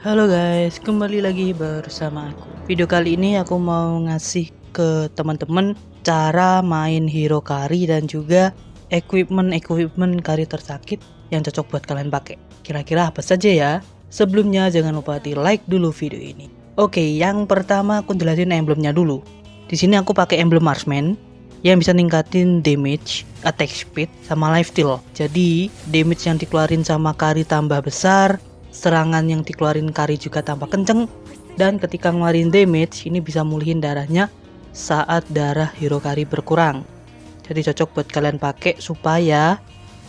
Halo guys, kembali lagi bersama aku. Video kali ini aku mau ngasih ke teman-teman cara main hero carry dan juga equipment carry tersakit yang cocok buat kalian pakai. Kira-kira apa saja ya? Sebelumnya jangan lupa di like dulu video ini. Oke, yang pertama aku jelasin emblemnya dulu. Di sini aku pakai emblem Marksman yang bisa ningkatin damage, attack speed, sama life steal. Jadi damage yang dikeluarin sama carry tambah besar, serangan yang dikeluarin carry juga tambah kenceng, dan ketika ngeluarin damage ini bisa mulihin darahnya saat darah hero carry berkurang. Jadi cocok buat kalian pakai supaya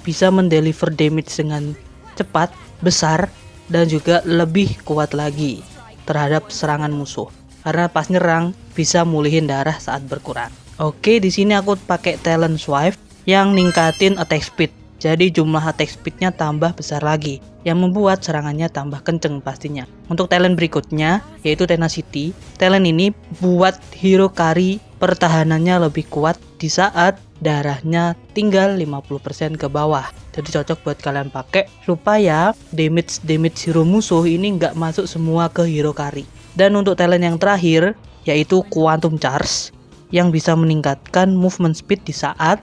bisa mendeliver damage dengan cepat, besar, dan juga lebih kuat lagi terhadap serangan musuh. Karena pas nyerang bisa mulihin darah saat berkurang. Oke, di sini aku pakai talent swipe yang ningkatin attack speed. Jadi jumlah attack speednya tambah besar lagi, yang membuat serangannya tambah kenceng pastinya. Untuk talent berikutnya yaitu tenacity. Talent ini buat hero carry pertahanannya lebih kuat di saat darahnya tinggal 50% ke bawah. Jadi cocok buat kalian pakai supaya damage hero musuh ini nggak masuk semua ke hero carry. Dan untuk talent yang terakhir yaitu quantum charge yang bisa meningkatkan movement speed di saat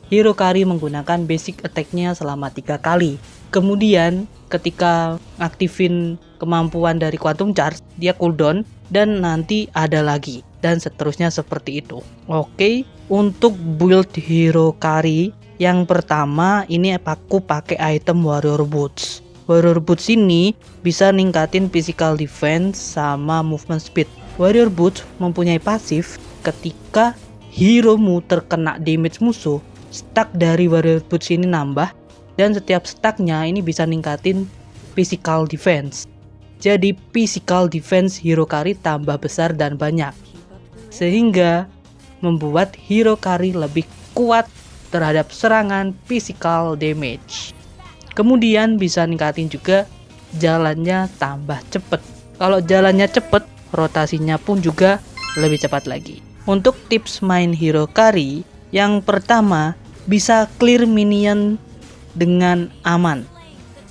hero carry menggunakan basic attack-nya selama 3 kali. Kemudian ketika aktifin kemampuan dari quantum charge, dia cooldown dan nanti ada lagi, dan seterusnya seperti itu. Oke, untuk build hero carry yang pertama ini aku pakai item warrior boots. Warrior boots ini bisa ningkatin physical defense sama movement speed. Warrior boots mempunyai pasif ketika hero-mu terkena damage musuh, stack dari warrior boots ini nambah, dan setiap stacknya ini bisa ningkatin physical defense. Jadi physical defense hero carry tambah besar dan banyak, sehingga membuat hero carry lebih kuat terhadap serangan physical damage. Kemudian bisa ningkatin juga jalannya tambah cepet. Kalau jalannya cepet, rotasinya pun juga lebih cepat lagi. Untuk tips main hero carry, yang pertama bisa clear minion dengan aman,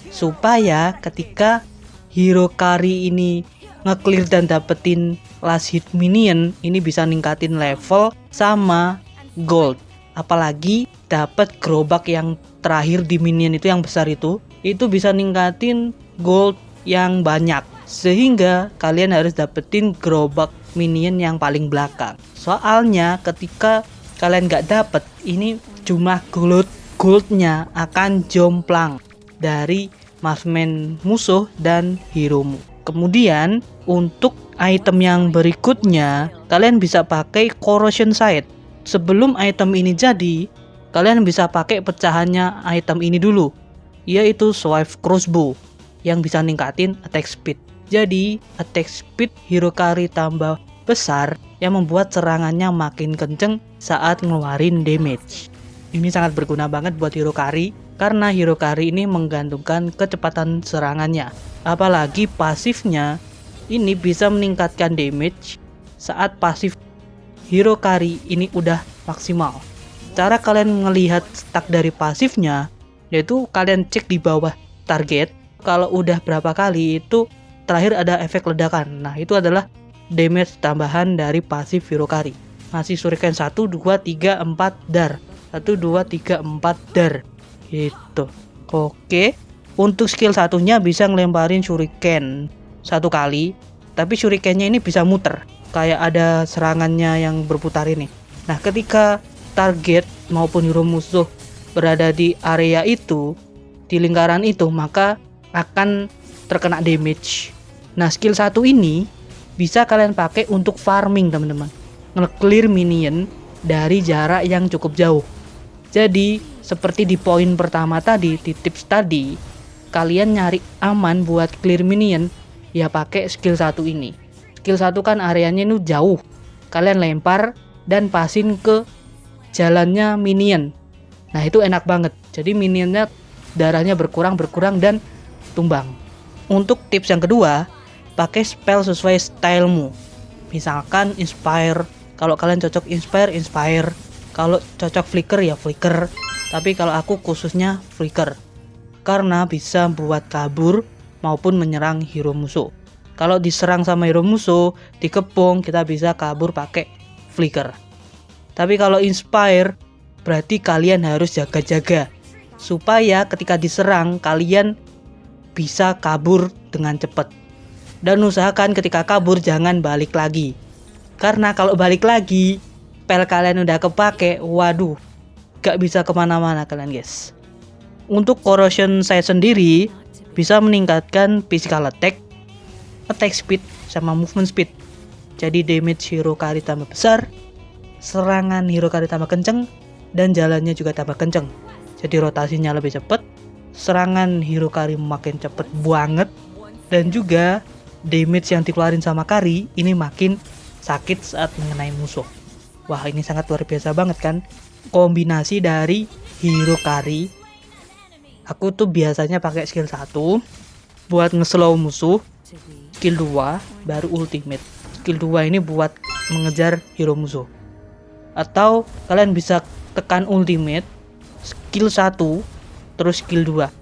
supaya ketika hero carry ini nge-clear dan dapetin last hit minion, ini bisa ningkatin level sama gold. Apalagi dapat gerobak yang terakhir di minion itu yang besar itu bisa ningkatin gold yang banyak, sehingga kalian harus dapetin gerobak minion yang paling belakang. Soalnya ketika kalian nggak dapet, ini jumlah goldnya akan jomplang dari marksman musuh dan hero-mu. Kemudian untuk item yang berikutnya, kalian bisa pakai corrosion sight. Sebelum item ini jadi, kalian bisa pakai pecahannya item ini dulu, yaitu swipe crossbow yang bisa ningkatin attack speed. Jadi attack speed hero carry tambah besar yang membuat serangannya makin kenceng saat ngeluarin damage. Ini sangat berguna banget buat hero carry karena hero carry ini menggantungkan kecepatan serangannya. Apalagi pasifnya ini bisa meningkatkan damage saat pasif hero carry ini udah maksimal. Cara kalian melihat stack dari pasifnya yaitu kalian cek di bawah target. Kalau udah berapa kali itu terakhir ada efek ledakan. Nah, itu adalah damage tambahan dari pasif hero carry. Masih shuriken 1, 2, 3, 4 dar. 1, 2, 3, 4 dar. Gitu. Oke. Untuk skill satunya bisa ngelemparin shuriken 1 kali, tapi shurikennya ini bisa muter. Kayak ada serangannya yang berputar ini. Nah, ketika target maupun hero musuh berada di area itu, di lingkaran itu, maka akan terkena damage. Nah, skill 1 ini bisa kalian pakai untuk farming, teman-teman. Nge-clear minion dari jarak yang cukup jauh. Jadi, seperti di poin pertama tadi, di tips tadi, kalian nyari aman buat clear minion, ya pakai skill 1 ini. Skill 1 kan areanya ini jauh. Kalian lempar dan pasin ke jalannya minion. Nah, itu enak banget. Jadi minionnya darahnya berkurang dan tumbang. Untuk tips yang kedua, pakai spell sesuai stylemu. Misalkan inspire, kalau kalian cocok inspire. Kalau cocok flicker ya flicker. Tapi kalau aku khususnya flicker, karena bisa buat kabur maupun menyerang hero musuh. Kalau diserang sama hero musuh, dikepung, kita bisa kabur pakai flicker. Tapi kalau inspire, berarti kalian harus jaga-jaga supaya ketika diserang kalian bisa kabur dengan cepat. Dan usahakan ketika kabur jangan balik lagi. Karena kalau balik lagi, spell kalian udah kepake, waduh, gak bisa kemana-mana kalian guys. Untuk corrosion saya sendiri bisa meningkatkan physical attack, attack speed, sama movement speed. Jadi damage hero kari tambah besar, serangan hero kari tambah kenceng, dan jalannya juga tambah kenceng. Jadi rotasinya lebih cepat, serangan hero kari makin cepet banget, dan juga damage yang dikeluarin sama kari ini makin sakit saat mengenai musuh. Wah, ini sangat luar biasa banget kan, kombinasi dari hero kari. Aku tuh biasanya pakai skill 1 buat nge-slow musuh, skill 2 baru ultimate. Skill 2 ini buat mengejar hero musuh. Atau kalian bisa tekan ultimate, skill 1 terus skill 2.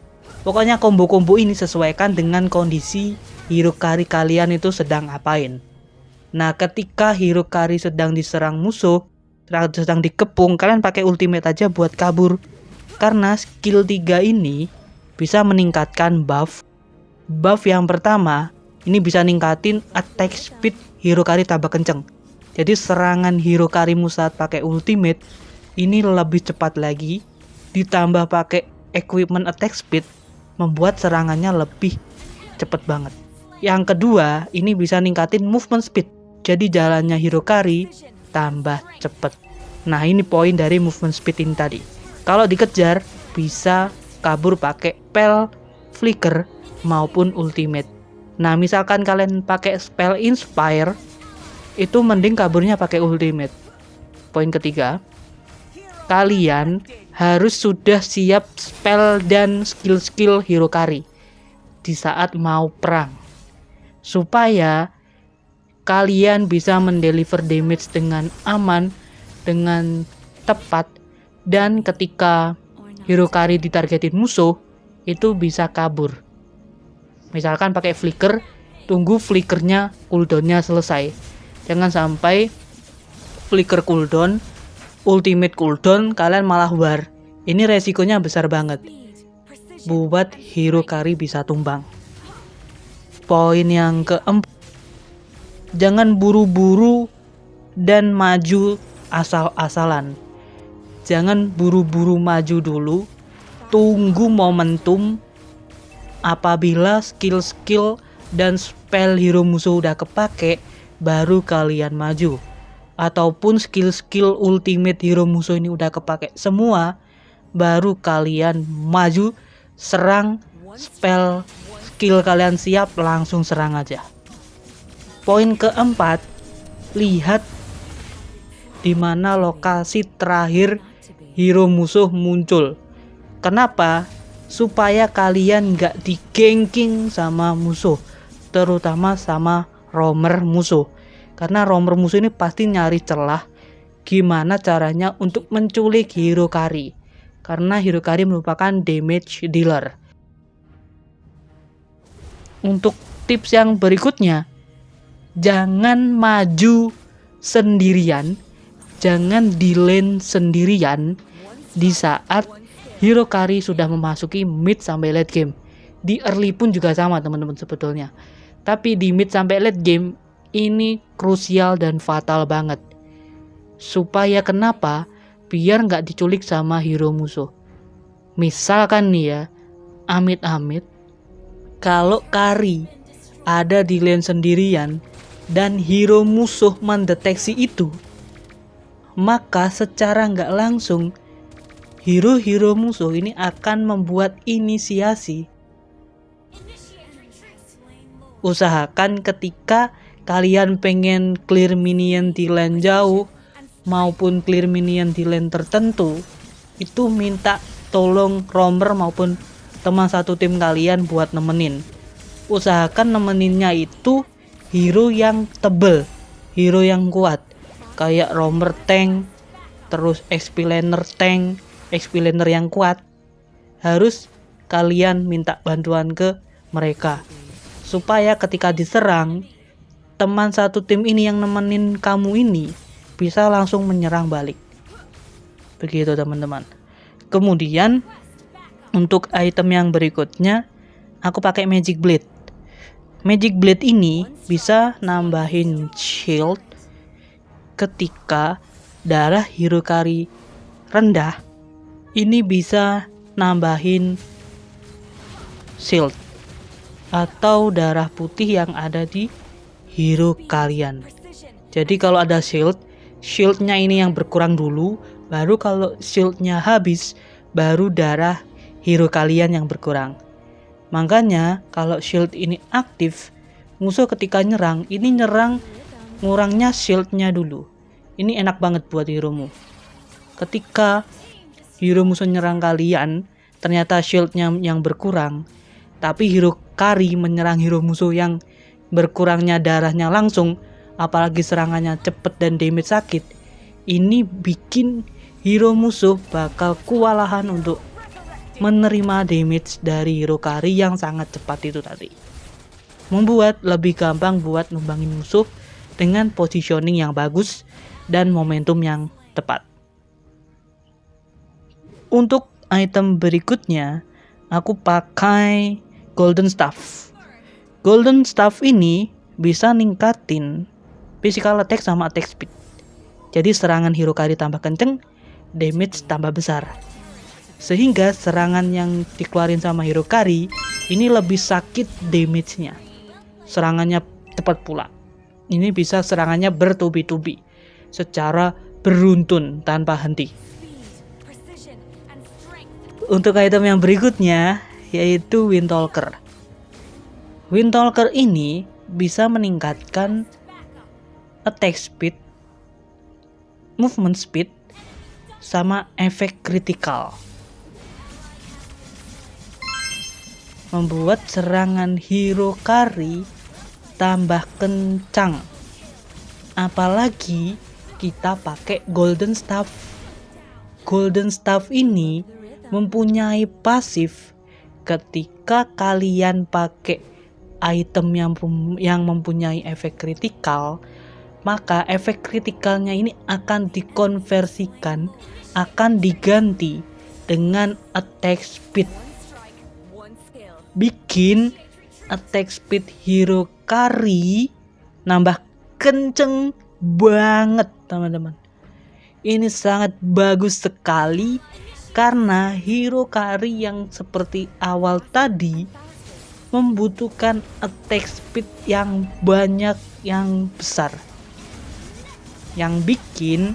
Pokoknya combo-combo ini sesuaikan dengan kondisi hero kari kalian itu sedang apain. Nah, ketika hero kari sedang diserang musuh, sedang dikepung, kalian pakai ultimate aja buat kabur. Karena skill 3 ini bisa meningkatkan buff. Buff yang pertama, ini bisa ningkatin attack speed hero kari tambah kenceng. Jadi serangan hero karimu saat pakai ultimate ini lebih cepat lagi. Ditambah pakai equipment attack speed, membuat serangannya lebih cepet banget. Yang kedua, ini bisa ningkatin movement speed. Jadi jalannya hero kari tambah cepet. Nah, ini poin dari movement speed ini tadi. Kalau dikejar bisa kabur pakai spell flicker maupun ultimate. Nah, misalkan kalian pakai spell inspire, itu mending kaburnya pakai ultimate. Poin ketiga, kalian harus sudah siap spell dan skill-skill hero kari di saat mau perang, supaya kalian bisa mendeliver damage dengan aman, dengan tepat, dan ketika hero kari ditargetin musuh itu bisa kabur. Misalkan pakai flicker, tunggu flickernya cooldownnya selesai. Jangan sampai flicker cooldown, ultimate cooldown, kalian malah war. Ini resikonya besar banget, buat hero kari bisa tumbang. Poin yang keempat, jangan buru-buru dan maju asal-asalan. Jangan buru-buru maju dulu, tunggu momentum. Apabila skill-skill dan spell hero musuh udah kepake, baru kalian maju. Ataupun skill-skill ultimate hero musuh ini udah kepake semua, baru kalian maju, serang, spell, skill kalian siap, langsung serang aja. Poin keempat, lihat di mana lokasi terakhir hero musuh muncul. Kenapa? Supaya kalian gak di-ganking sama musuh, terutama sama roamer musuh. Karena roamer musuh ini pasti nyari celah gimana caranya untuk menculik hero kari. Karena hero kari merupakan damage dealer. Untuk tips yang berikutnya, jangan maju sendirian, jangan di lane sendirian di saat hero kari sudah memasuki mid sampai late game. Di early pun juga sama teman-teman sebetulnya. Tapi di mid sampai late game ini krusial dan fatal banget. Supaya kenapa? Biar nggak diculik sama hero musuh. Misalkan nih ya, amit-amit kalau kari ada di lane sendirian dan hero musuh mendeteksi itu, maka secara nggak langsung hero-hero musuh ini akan membuat inisiasi. Usahakan ketika kalian pengen clear minion di lane jauh maupun clear minion di lane tertentu, itu minta tolong roamer maupun teman satu tim kalian buat nemenin. Usahakan nemeninnya itu hero yang tebel, hero yang kuat, kayak roamer tank, terus XP laner tank, XP laner yang kuat. Harus kalian minta bantuan ke mereka supaya ketika diserang, teman satu tim ini yang nemenin kamu ini bisa langsung menyerang balik. Begitu teman-teman. Kemudian untuk item yang berikutnya, aku pakai Magic Blade. Magic Blade ini bisa nambahin shield ketika darah Hirokari rendah. Ini bisa nambahin shield atau darah putih yang ada di hero kalian. Jadi kalau ada shieldnya ini yang berkurang dulu, baru kalau shieldnya habis, baru darah hero kalian yang berkurang. Makanya kalau shield ini aktif, musuh ketika nyerang, ini nyerang ngurangnya shieldnya dulu. Ini enak banget buat heromu. Ketika hero musuh nyerang kalian, ternyata shieldnya yang berkurang, tapi Hirokari menyerang hero musuh yang berkurangnya darahnya langsung, apalagi serangannya cepet dan damage sakit, ini bikin hero musuh bakal kewalahan untuk menerima damage dari Hirokari yang sangat cepat itu tadi. Membuat lebih gampang buat numbangin musuh dengan positioning yang bagus dan momentum yang tepat. Untuk item berikutnya, aku pakai Golden Staff. Golden Staff ini bisa ningkatin physical attack sama attack speed. Jadi serangan Hirokari tambah kenceng, damage tambah besar. Sehingga serangan yang dikeluarin sama Hirokari ini lebih sakit damage-nya. Serangannya tepat pula. Ini bisa serangannya bertubi-tubi secara beruntun tanpa henti. Untuk item yang berikutnya yaitu Windtalker. Windtalker ini bisa meningkatkan attack speed, movement speed, sama efek kritikal. Membuat serangan Hirokari tambah kencang. Apalagi kita pakai Golden Staff. Golden Staff ini mempunyai pasif ketika kalian pakai item yang mempunyai efek kritikal, maka efek kritikalnya ini akan dikonversikan, akan diganti dengan attack speed. Bikin attack speed Hirokari nambah kenceng banget teman-teman. Ini sangat bagus sekali karena Hirokari yang seperti awal tadi membutuhkan attack speed yang banyak, yang besar, yang bikin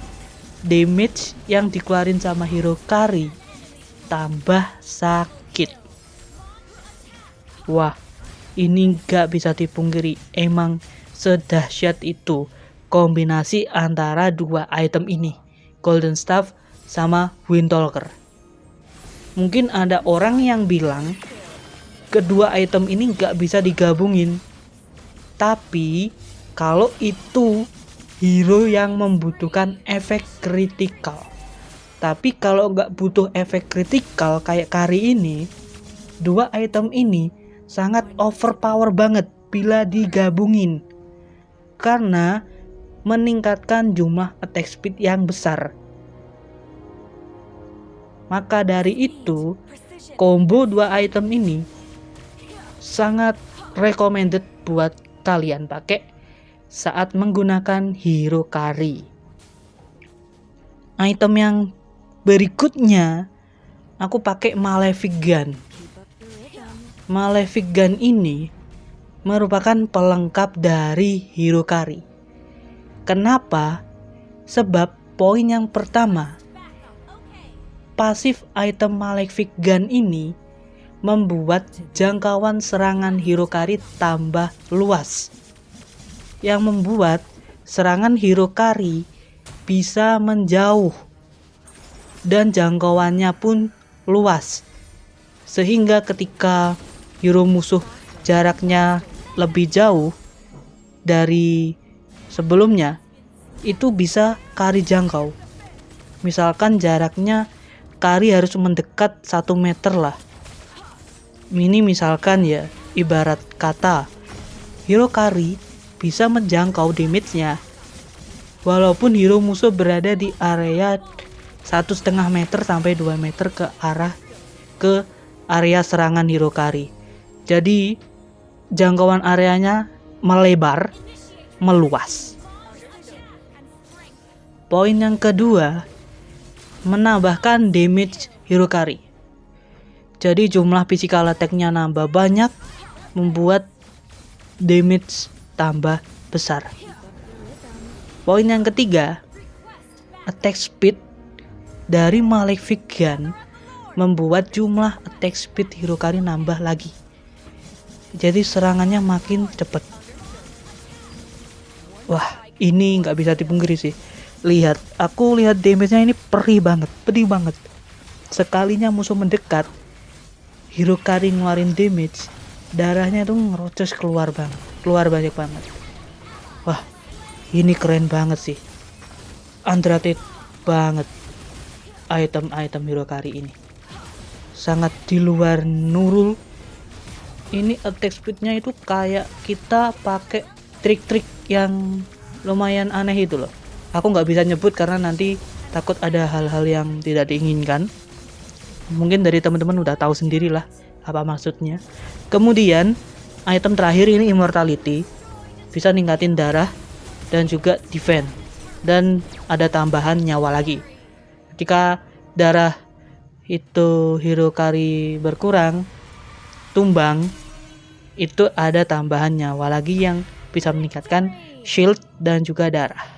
damage yang dikeluarin sama Hirokari tambah sakit. Wah, ini gak bisa dipungkiri, emang sedahsyat itu kombinasi antara dua item ini, Golden Staff sama Windtalker. Mungkin ada orang yang bilang kedua item ini gak bisa digabungin, tapi kalau itu hero yang membutuhkan efek kritikal. Tapi kalau gak butuh efek kritikal kayak Kari ini, dua item ini sangat overpower banget bila digabungin, karena meningkatkan jumlah attack speed yang besar. Maka dari itu, combo dua item ini sangat recommended buat kalian pakai saat menggunakan Hirokari. Item yang berikutnya, aku pakai Malefic Gun. Malefic Gun ini merupakan pelengkap dari Hirokari. Kenapa? Sebab poin yang pertama, pasif item Malefic Gun ini membuat jangkauan serangan Hirokari tambah luas, yang membuat serangan Hirokari bisa menjauh dan jangkauannya pun luas, sehingga ketika hero musuh jaraknya lebih jauh dari sebelumnya, itu bisa Kari jangkau. Misalkan jaraknya Kari harus mendekat 1 meter lah. Ini misalkan ya, ibarat kata Hirokari bisa menjangkau damage-nya walaupun hero musuh berada di area 1,5 meter sampai 2 meter ke area serangan Hirokari. Jadi jangkauan areanya melebar, meluas. Poin yang kedua, menambahkan damage Hirokari. Jadi jumlah physical attack-nya nambah banyak, membuat damage tambah besar. Poin yang ketiga, attack speed dari Malefic Gun membuat jumlah attack speed Hirokari nambah lagi. Jadi serangannya makin cepat. Wah, ini nggak bisa dipungkiri sih. Aku lihat damage-nya ini pedih banget. Sekalinya musuh mendekat, Hirokari ngeluarin damage, darahnya tuh ngerocos keluar banyak banget. Wah, ini keren banget sih. Underrated banget item Hirokari ini. Sangat di luar Nurul. Ini attack speednya itu kayak kita pakai trik-trik yang lumayan aneh itu loh. Aku nggak bisa nyebut karena nanti takut ada hal-hal yang tidak diinginkan. Mungkin dari teman-teman udah tahu sendirilah apa maksudnya. Kemudian item terakhir ini Immortality, bisa ningkatin darah dan juga defense, dan ada tambahan nyawa lagi. Jika darah itu Hirokari berkurang, tumbang, itu ada tambahan nyawa lagi yang bisa meningkatkan shield dan juga darah.